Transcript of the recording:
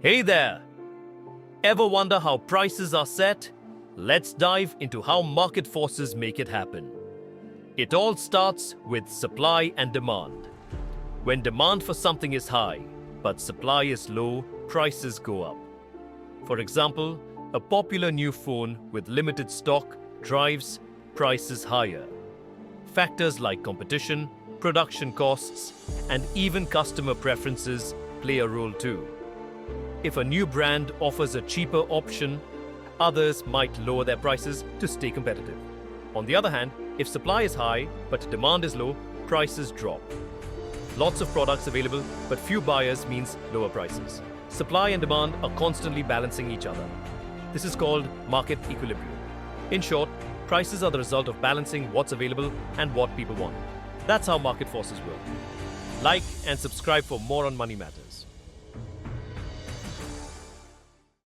Hey there! Ever wonder how prices are set? Let's dive into how market forces make it happen. It all starts with supply and demand. When demand for something is high, but supply is low, prices go up. For example, a popular new phone with limited stock drives prices higher. Factors like competition, production costs, and even customer preferences play a role too. If a new brand offers a cheaper option, others might lower their prices to stay competitive. On the other hand, if supply is high but demand is low, prices drop. Lots of products available but few buyers means lower prices. Supply and demand are constantly balancing each other. This is called market equilibrium. In short, prices are the result of balancing what's available and what people want. That's how market forces work. Like and subscribe for more on Money Matters.